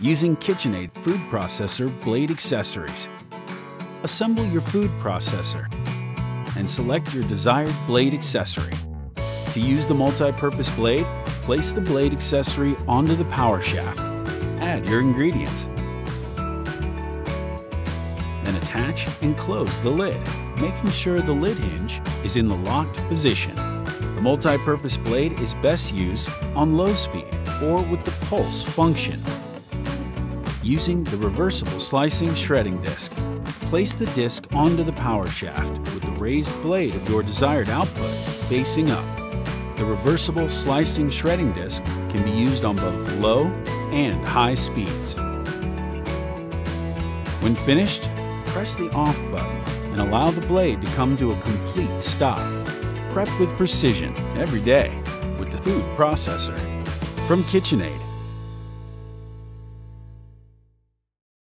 using KitchenAid food processor blade accessories. Assemble your food processor and select your desired blade accessory. To use the multi-purpose blade, place the blade accessory onto the power shaft. Add your ingredients. Then attach and close the lid, making sure the lid hinge is in the locked position. The multi-purpose blade is best used on low speed or with the pulse function. Using the reversible slicing shredding disc, place the disc onto the power shaft with the raised blade of your desired output facing up. The reversible slicing shredding disc can be used on both low and high speeds. When finished, press the off button and allow the blade to come to a complete stop. Prep with precision every day with the food processor. From KitchenAid,